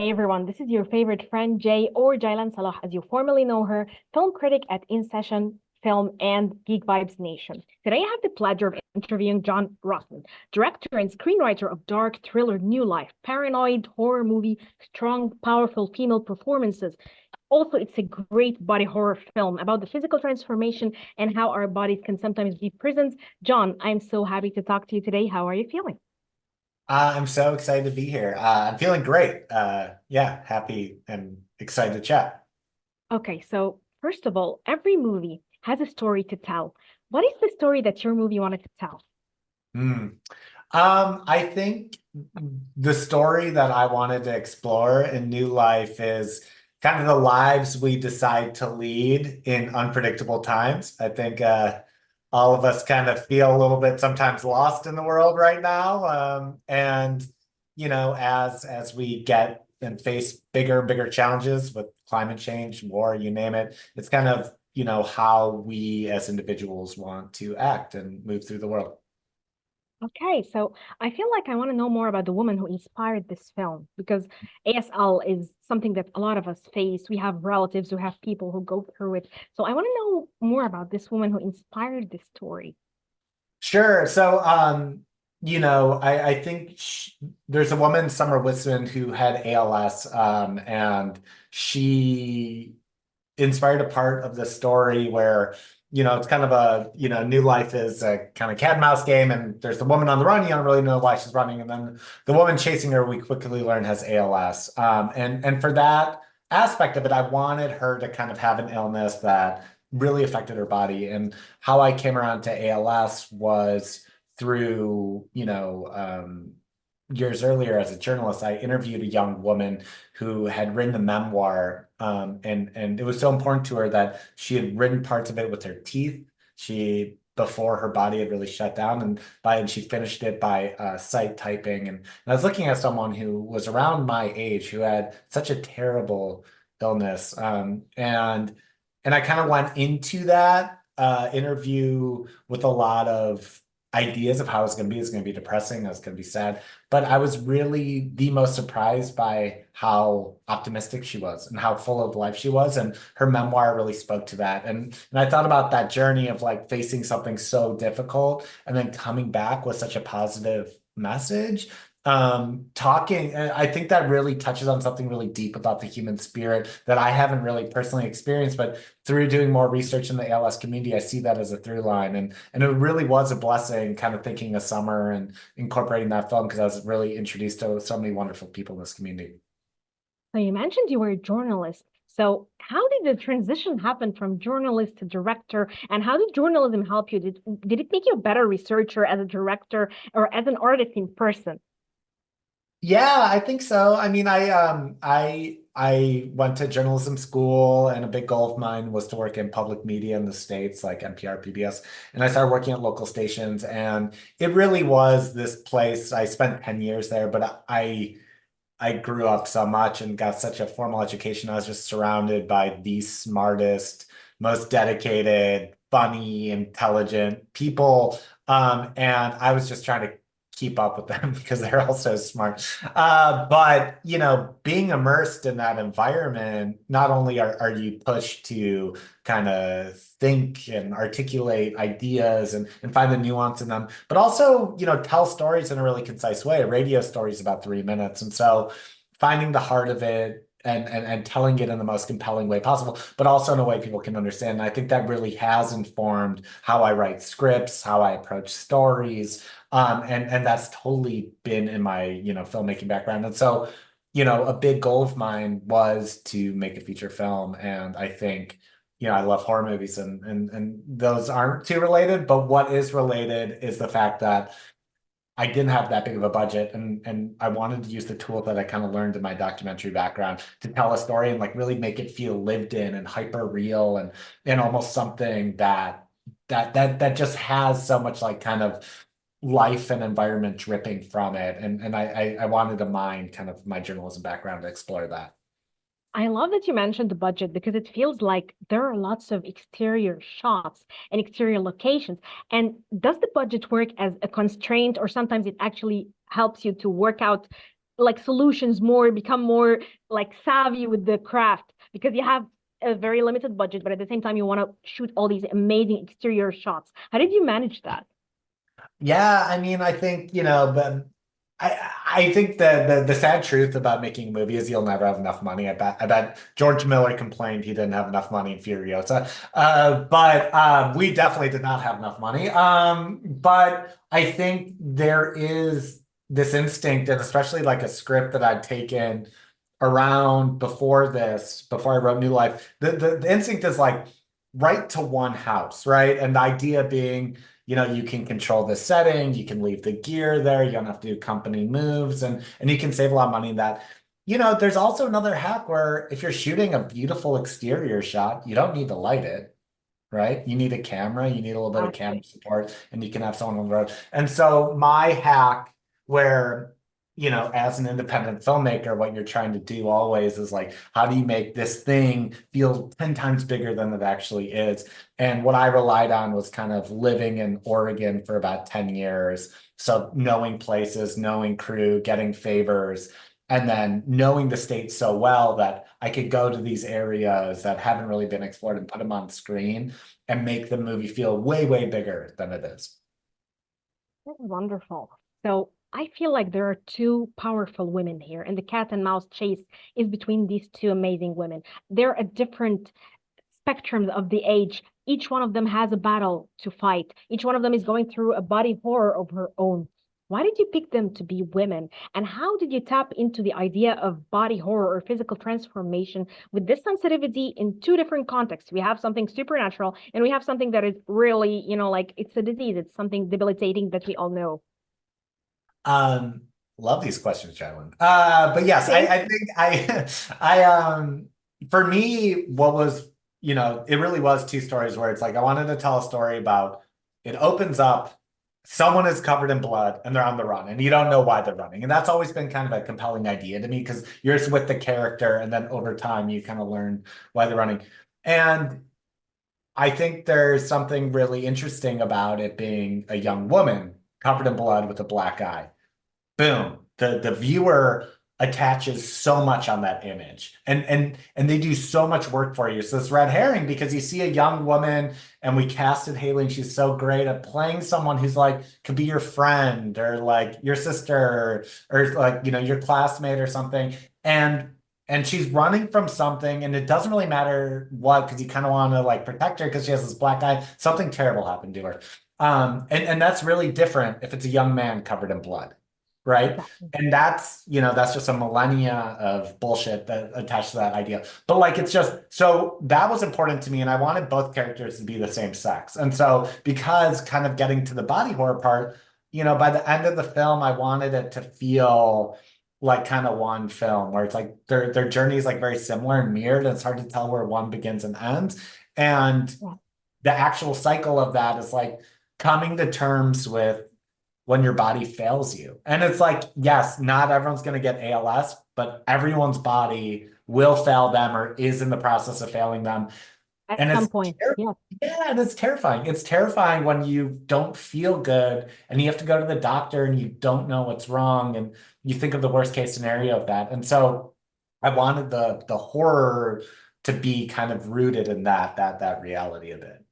Hey everyone, this is your favorite friend Jay or Jaylan Salah, as you formerly know her, film critic at In Session Film and Geek Vibes Nation. Today I have the pleasure of interviewing John Rosman, director and screenwriter of dark thriller New Life, paranoid horror movie, strong, powerful female performances. Also, it's a great body horror film about the physical transformation and how our bodies can sometimes be prisons. John, I'm so happy to talk to you today. How are you feeling? I'm so excited to be here. I'm feeling great. Yeah, happy and excited to chat. Okay, so first of all, every movie has a story to tell. What is the story that your movie wanted to tell? Hmm. I think the story that I wanted to explore in New Life is kind of the lives we decide to lead in unpredictable times. I think all of us kind of feel a little bit sometimes lost in the world right now. And as we get and face bigger and bigger challenges with climate change, war, you name it, it's kind of, how we as individuals want to act and move through the world. Okay, so I feel like I want to know more about the woman who inspired this film because ASL is something that a lot of us face. We have relatives who have people who go through it. So I want to know more about this woman who inspired this story. Sure. So, I think there's a woman, Summer Whitson, who had ALS, and she inspired a part of the story where, it's kind of new life is a kind of cat and mouse game, and there's the woman on the run. You don't really know why she's running, and then the woman chasing her, we quickly learn has ALS. And for that aspect of it, I wanted her to kind of have an illness that really affected her body. And how I came around to ALS was through, years earlier as a journalist, I interviewed a young woman who had written a memoir, and it was so important to her that she had written parts of it with her teeth. She before her body had really shut down, and she finished it by sight typing. And I was looking at someone who was around my age who had such a terrible illness, and I kind of went into that interview with a lot of ideas of how it's going to be. It's going to be depressing. It's going to be sad. But I was really the most surprised by how optimistic she was and how full of life she was. And her memoir really spoke to that. And I thought about that journey of like facing something so difficult and then coming back with such a positive message. Talking, and I think that really touches on something really deep about the human spirit that I haven't really personally experienced, but through doing more research in the ALS community, I see that as a through line. And it really was a blessing kind of thinking of Summer and incorporating that film because I was really introduced to so many wonderful people in this community. So you mentioned you were a journalist. So how did the transition happen from journalist to director? And how did journalism help you? Did it make you a better researcher as a director or as an artist in person? Yeah, I think so. I mean, I went to journalism school, and a big goal of mine was to work in public media in the States, like NPR, PBS. And I started working at local stations, and it really was this place. I spent 10 years there, but I grew up so much and got such a formal education. I was just surrounded by the smartest, most dedicated, funny, intelligent people. And I was just trying to keep up with them because they're all so smart. But, being immersed in that environment, not only are you pushed to kind of think and articulate ideas and find the nuance in them, but also, tell stories in a really concise way. A radio story is about 3 minutes. And so finding the heart of it and telling it in the most compelling way possible, but also in a way people can understand. And I think that really has informed how I write scripts, how I approach stories. And that's totally been in my, filmmaking background. And so, a big goal of mine was to make a feature film. And I think, I love horror movies and those aren't too related, but what is related is the fact that I didn't have that big of a budget and I wanted to use the tool that I kind of learned in my documentary background to tell a story and like really make it feel lived in and hyper real and almost something that just has so much like kind of life and environment dripping from it. And I wanted to mine kind of my journalism background to explore that. I love that you mentioned the budget because it feels like there are lots of exterior shots and exterior locations. And does the budget work as a constraint, or sometimes it actually helps you to work out like solutions more, become more like savvy with the craft because you have a very limited budget, but at the same time you want to shoot all these amazing exterior shots. How did you manage that? Yeah, I mean, I think, but I think the sad truth about making a movie is you'll never have enough money. I bet George Miller complained he didn't have enough money in Furiosa. But we definitely did not have enough money. But I think there is this instinct, and especially like a script that I'd taken around before this, before I wrote New Life, the instinct is like right to one house, right? And the idea being, you can control the setting, you can leave the gear there, you don't have to do company moves, and you can save a lot of money in that. There's also another hack where if you're shooting a beautiful exterior shot, you don't need to light it, right? You need a camera, you need a little bit of camera Actually, support, and you can have someone on the road. And so my hack where, as an independent filmmaker, what you're trying to do always is like, how do you make this thing feel 10 times bigger than it actually is? And what I relied on was kind of living in Oregon for about 10 years. So knowing places, knowing crew, getting favors, and then knowing the state so well that I could go to these areas that haven't really been explored and put them on screen and make the movie feel way, way bigger than it is. that's wonderful. So I feel like there are two powerful women here, and the cat and mouse chase is between these two amazing women. They're at different spectrums of the age. Each one of them has a battle to fight. Each one of them is going through a body horror of her own. Why did you pick them to be women? And how did you tap into the idea of body horror or physical transformation with this sensitivity in two different contexts? We have something supernatural and we have something that is really, like it's a disease, it's something debilitating that we all know. Um, Love these questions, Jaylan. But yes, Thank I think for me, what was, it really was two stories where it's like I wanted to tell a story about it opens up, someone is covered in blood and they're on the run, and you don't know why they're running. And that's always been kind of a compelling idea to me because you're just with the character, and then over time you kind of learn why they're running. And I think there's something really interesting about it being a young woman covered in blood with a black eye. Boom. The viewer attaches so much on that image, and they do so much work for you. So it's red herring because you see a young woman, and we casted Haley, and she's so great at playing someone who's like could be your friend or like your sister or like your classmate or something. And she's running from something, and it doesn't really matter what, because you kind of want to like protect her because she has this black eye. Something terrible happened to her. And that's really different if it's a young man covered in blood, right? exactly. And that's just a millennia of bullshit that attached to that idea. But like it's just so that was important to me, and I wanted both characters to be the same sex. And so because kind of getting to the body horror part, by the end of the film, I wanted it to feel like kind of one film where it's like their journey is like very similar and mirrored, and it's hard to tell where one begins and ends. And Yeah. the actual cycle of that is like coming to terms with when your body fails you. And it's like, yes, not everyone's going to get ALS, but everyone's body will fail them or is in the process of failing them. At And some it's point. Yeah. yeah, and it's terrifying. It's terrifying when you don't feel good and you have to go to the doctor and you don't know what's wrong and you think of the worst case scenario of that. And so I wanted the horror to be kind of rooted in that reality of it.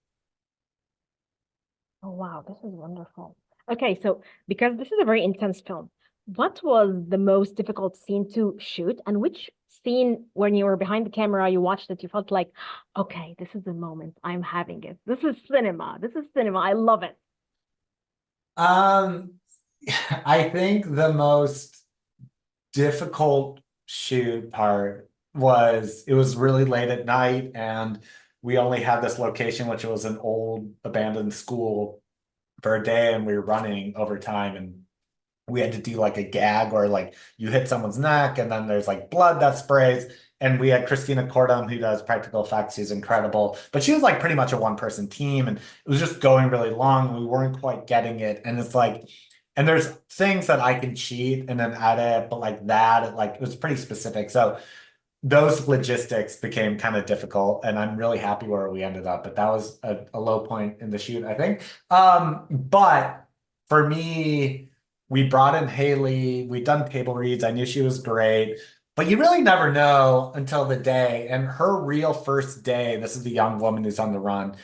Oh, wow, this is wonderful. Okay, so because this is a very intense film, what was the most difficult scene to shoot, and which scene, when you were behind the camera, you watched it, you felt like, okay, this is the moment, I'm having it. This is cinema. This is cinema. I love it. Um, I think the most difficult shoot part was it was really late at night, and we only had this location, which was an old abandoned school for a day, and we were running over time, and we had to do like a gag where like you hit someone's neck and then there's like blood that sprays. And we had Christina Cordum, who does practical effects, who's incredible, but she was like pretty much a one-person team, and it was just going really long, and we weren't quite getting it. And it's like, and there's things that I can cheat and then edit, but like that, it was pretty specific. So those logistics became kind of difficult, and I'm really happy where we ended up. But that was a low point in the shoot, I think. But for me, we brought in Haley, we'd done table reads. I knew she was great, but you really never know until the day. And her real first day, this is the young woman who's on the run,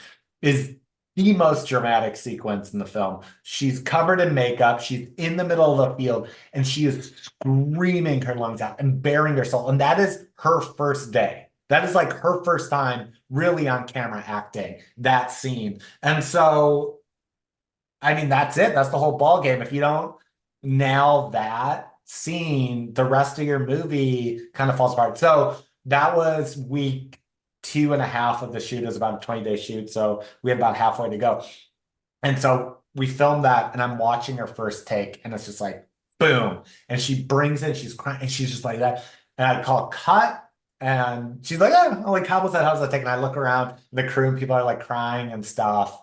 is the most dramatic sequence in the film. She's covered in makeup, she's in the middle of the field, and she is screaming her lungs out and bearing her soul. And that is her first day. That is like her first time really on camera acting that scene. And so, I mean, that's it. That's the whole ball game. If you don't nail that scene, the rest of your movie kind of falls apart. So that was week 2.5 of the shoot. It was about a 20-day shoot. So we had about halfway to go. And so we filmed that, and I'm watching her first take, and it's just like, boom. And she brings it, she's crying, and she's just like that. And I call cut, and she's like, oh, I'm like, how's that take? And I look around the crew, and people are like crying and stuff.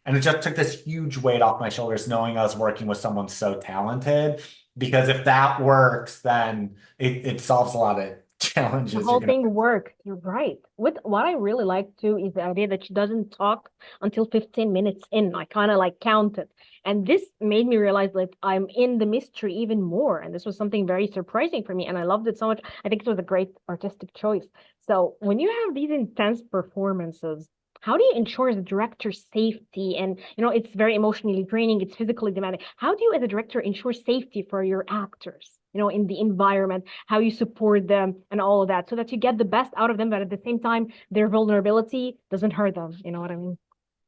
And it just took this huge weight off my shoulders knowing I was working with someone so talented. Because if that works, then it solves a lot of The challenges you're whole gonna. thing worked. You're right. What I really like too is the idea that she doesn't talk until 15 minutes in. I kind of like counted. And this made me realize that I'm in the mystery even more. And this was something very surprising for me. And I loved it so much. I think it was a great artistic choice. So when you have these intense performances, how do you ensure the director's safety? And it's very emotionally draining, it's physically demanding. How do you, as a director, ensure safety for your actors, in the environment, how you support them and all of that, so that you get the best out of them, but at the same time, their vulnerability doesn't hurt them. You know what I mean?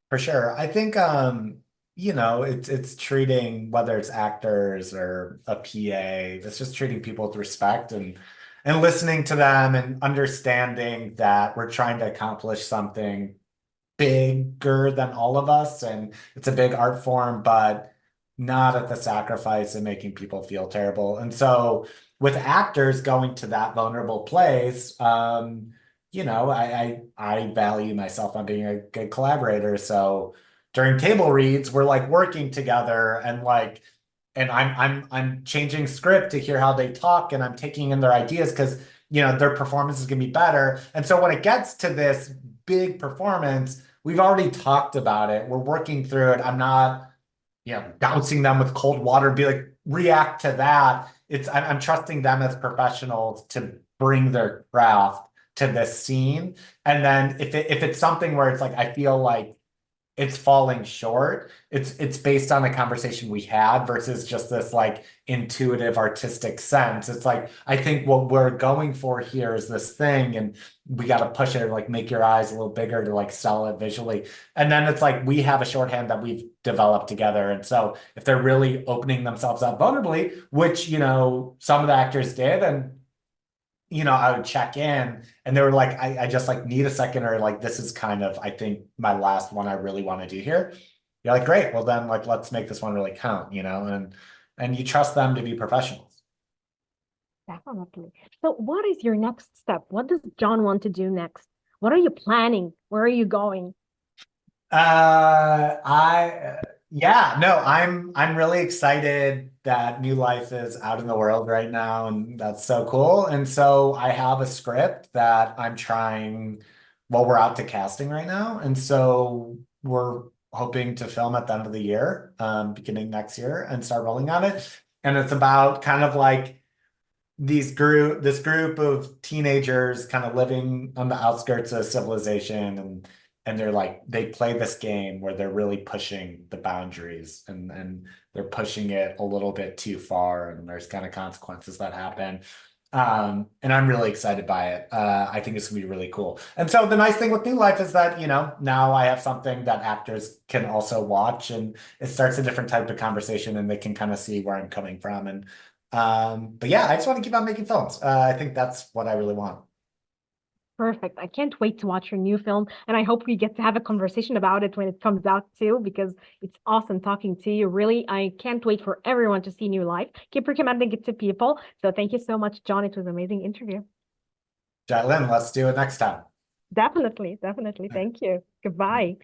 For sure. I think it's treating whether it's actors or a PA, it's just treating people with respect and listening to them and understanding that we're trying to accomplish something bigger than all of us, and it's a big art form, but not at the sacrifice of making people feel terrible. And so with actors going to that vulnerable place, I value myself on being a good collaborator. So during table reads, we're like working together, and I'm changing script to hear how they talk, and I'm taking in their ideas because their performance is gonna be better. And so when it gets to this big performance, we've already talked about it. We're working through it. I'm not, dousing them with cold water and be like, react to that. I'm trusting them as professionals to bring their craft to this scene. And then if it's something where it's like I feel like it's falling short, it's based on the conversation we had versus just this like intuitive artistic sense. It's like I think what we're going for here is this thing, and we got to push it, like make your eyes a little bigger to like sell it visually. And then it's like we have a shorthand that we've developed together. And so if they're really opening themselves up vulnerably, which some of the actors did, and I would check in, and they were like, I just like need a second, or like this is kind of, I think, my last one I really want to do here. You're like, great, well then like let's make this one really count, and you trust them to be professionals. Definitely. So what is your next step? What does John want to do next? What are you planning? Where are you going? I Yeah, no, I'm really excited that New Life is out in the world right now, and that's so cool. And so I have a script that I'm trying, well, we're out to casting right now, and so we're hoping to film at the end of the year, beginning next year, and start rolling on it. And it's about kind of like this group of teenagers kind of living on the outskirts of civilization, and they're like they play this game where they're really pushing the boundaries, and they're pushing it a little bit too far, and there's kind of consequences that happen. And I'm really excited by it. I think it's gonna be really cool. And so the nice thing with New Life is that, now I have something that actors can also watch, and it starts a different type of conversation, and they can kind of see where I'm coming from. And but yeah, I just want to keep on making films. I think that's what I really want. Perfect. I can't wait to watch your new film, and I hope we get to have a conversation about it when it comes out too, because it's awesome talking to you. Really, I can't wait for everyone to see New Life. Keep recommending it to people. So thank you so much, John. It was an amazing interview. Jaylan, let's do it next time. Definitely, definitely. Thank you. Goodbye.